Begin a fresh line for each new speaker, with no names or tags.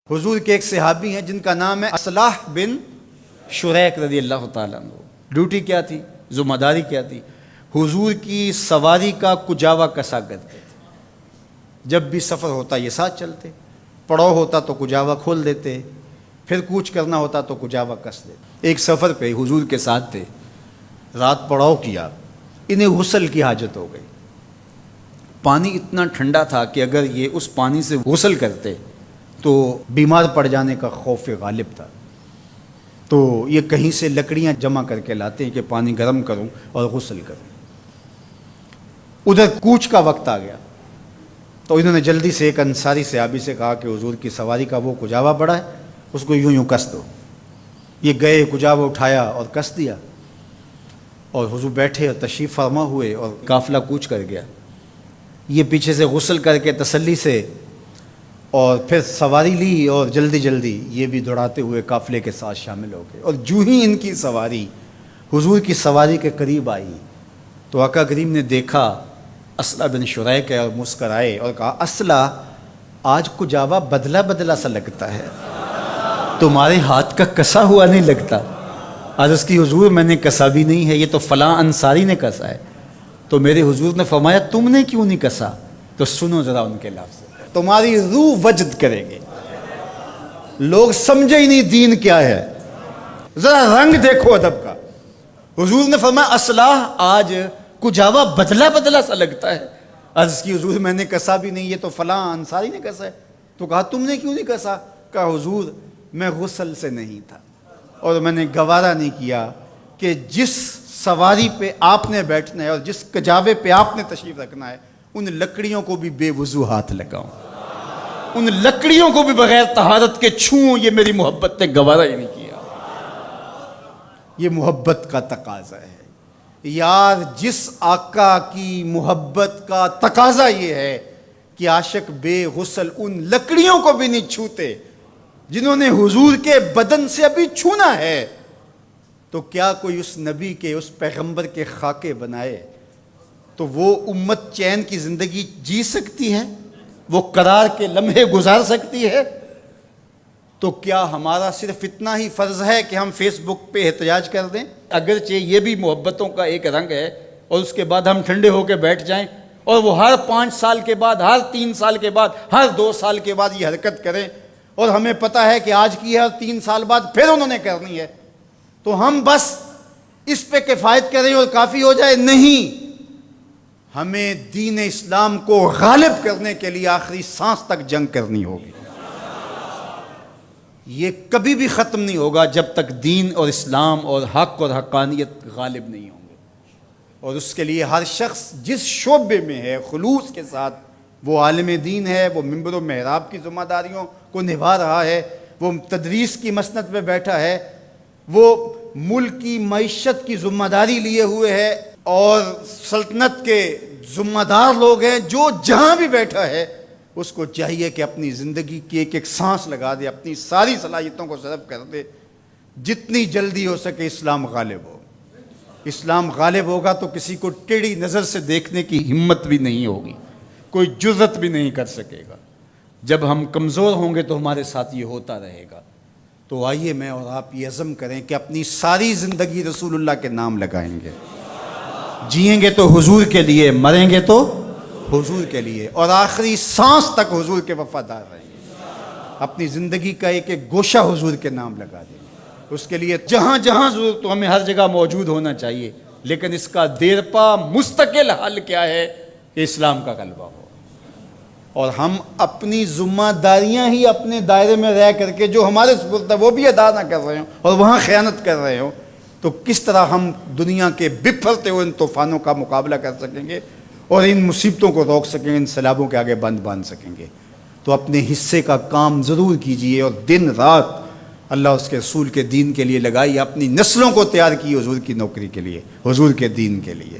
حضور کے ایک صحابی ہیں جن کا نام ہے اصلاح بن شریک رضی اللہ تعالیٰ عنہ۔ ڈیوٹی کیا تھی، ذمہ داری کیا تھی؟ حضور کی سواری کا کجاوا کسا کرتے تھے۔ جب بھی سفر ہوتا یہ ساتھ چلتے، پڑاؤ ہوتا تو کجاوا کھول دیتے، پھر کوچ کرنا ہوتا تو کجاوا کس دیتے۔ ایک سفر پہ حضور کے ساتھ تھے، رات پڑاؤ کیا، انہیں غسل کی حاجت ہو گئی۔ پانی اتنا ٹھنڈا تھا کہ اگر یہ اس پانی سے غسل کرتے تو بیمار پڑ جانے کا خوف غالب تھا۔ تو یہ کہیں سے لکڑیاں جمع کر کے لاتے ہیں کہ پانی گرم کروں اور غسل کروں۔ ادھر کوچ کا وقت آ گیا تو انہوں نے جلدی سے ایک انصاری صحابی سے کہا کہ حضور کی سواری کا وہ کجاوا بڑا ہے، اس کو یوں کس دو۔ یہ گئے، کجاوا اٹھایا اور کس دیا، اور حضور بیٹھے اور تشریف فرما ہوئے اور قافلہ کوچ کر گیا۔ یہ پیچھے سے غسل کر کے تسلی سے اور پھر سواری لی، اور جلدی جلدی یہ بھی دوڑاتے ہوئے قافلے کے ساتھ شامل ہو گئے۔ اور جو ہی ان کی سواری حضور کی سواری کے قریب آئی تو آقا کریم نے دیکھا اصلاح بن شریک ہے، اور مسکرائے اور کہا، اصلاح آج کجاوا بدلا بدلا سا لگتا ہے، تمہارے ہاتھ کا کسا ہوا نہیں لگتا۔ عرض کی حضور میں نے کسا بھی نہیں ہے، یہ تو فلاں انصاری نے کسا ہے۔ تو میرے حضور نے فرمایا تم نے کیوں نہیں کسا؟ تو سنو ذرا ان کے لفظ، تمہاری روح وجد کرے گی، لوگ سمجھے ہی نہیں دین کیا ہے، ذرا رنگ دیکھو ادب کا۔ حضور نے فرمایا اصلاح آج کجاوا بدلا بدلا سا لگتا ہے۔ عرض کی حضور میں نے کسا بھی نہیں، یہ تو فلاں انصاری نے کسا ہے۔ تو کہا تم نے کیوں نہیں کسا؟ کہا حضور میں غسل سے نہیں تھا، اور میں نے گوارا نہیں کیا کہ جس سواری پہ آپ نے بیٹھنا ہے اور جس کجاوے پہ آپ نے تشریف رکھنا ہے ان لکڑیوں کو بھی بے وضو ہاتھ لگاؤں، ان لکڑیوں کو بھی بغیر طہارت کے چھوؤں، یہ میری محبت نے گوارا ہی نہیں کیا۔ یہ محبت کا تقاضا ہے یار، جس آقا کی محبت کا تقاضا یہ ہے کہ عاشق بے غسل ان لکڑیوں کو بھی نہیں چھوتے جنہوں نے حضور کے بدن سے ابھی چھونا ہے، تو کیا کوئی اس نبی کے، اس پیغمبر کے خاکے بنائے تو وہ امت چین کی زندگی جی سکتی ہے، وہ قرار کے لمحے گزار سکتی ہے؟ تو کیا ہمارا صرف اتنا ہی فرض ہے کہ ہم فیس بک پہ احتجاج کر دیں؟ اگرچہ یہ بھی محبتوں کا ایک رنگ ہے، اور اس کے بعد ہم ٹھنڈے ہو کے بیٹھ جائیں اور وہ ہر 5 سال کے بعد، ہر 3 سال کے بعد، ہر 2 سال کے بعد یہ حرکت کریں، اور ہمیں پتہ ہے کہ آج کی ہے اور 3 سال بعد پھر انہوں نے کرنی ہے، تو ہم بس اس پہ کفایت کریں اور کافی ہو جائے؟ نہیں، ہمیں دین اسلام کو غالب کرنے کے لیے آخری سانس تک جنگ کرنی ہوگی۔ یہ کبھی بھی ختم نہیں ہوگا جب تک دین اور اسلام اور حق اور حقانیت غالب نہیں ہوں گے۔ اور اس کے لیے ہر شخص جس شعبے میں ہے خلوص کے ساتھ، وہ عالم دین ہے، وہ منبر و محراب کی ذمہ داریوں کو نبھا رہا ہے، وہ تدریس کی مسند پہ بیٹھا ہے، وہ ملک کی معیشت کی ذمہ داری لیے ہوئے ہے، اور سلطنت کے ذمہ دار لوگ ہیں، جو جہاں بھی بیٹھا ہے اس کو چاہیے کہ اپنی زندگی کی ایک ایک سانس لگا دے، اپنی ساری صلاحیتوں کو صرف کر دے، جتنی جلدی ہو سکے اسلام غالب ہو۔ اسلام غالب ہوگا تو کسی کو ٹیڑھی نظر سے دیکھنے کی ہمت بھی نہیں ہوگی، کوئی جرأت بھی نہیں کر سکے گا۔ جب ہم کمزور ہوں گے تو ہمارے ساتھ یہ ہوتا رہے گا۔ تو آئیے میں اور آپ یہ عزم کریں کہ اپنی ساری زندگی رسول اللہ کے نام لگائیں گے، جئیں گے تو حضور کے لیے، مریں گے تو حضور کے لیے، اور آخری سانس تک حضور کے وفادار رہیں گے۔ اپنی زندگی کا ایک ایک گوشہ حضور کے نام لگا دیں گے۔ اس کے لیے جہاں جہاں ضرورت تو ہمیں ہر جگہ موجود ہونا چاہیے، لیکن اس کا دیرپا مستقل حل کیا ہے کہ اسلام کا غلبہ ہو، اور ہم اپنی ذمہ داریاں ہی اپنے دائرے میں رہ کر کے جو ہمارے سپرد ہے وہ بھی ادا نہ کر رہے ہوں اور وہاں خیانت کر رہے ہوں، تو کس طرح ہم دنیا کے بپھرتے ہوئے ان طوفانوں کا مقابلہ کر سکیں گے اور ان مصیبتوں کو روک سکیں گے، ان سیلابوں کے آگے بند باندھ سکیں گے؟ تو اپنے حصے کا کام ضرور کیجئے، اور دن رات اللہ اس کے رسول کے دین کے لیے لگائیے، اپنی نسلوں کو تیار کیے حضور کی نوکری کے لیے، حضور کے دین کے لیے۔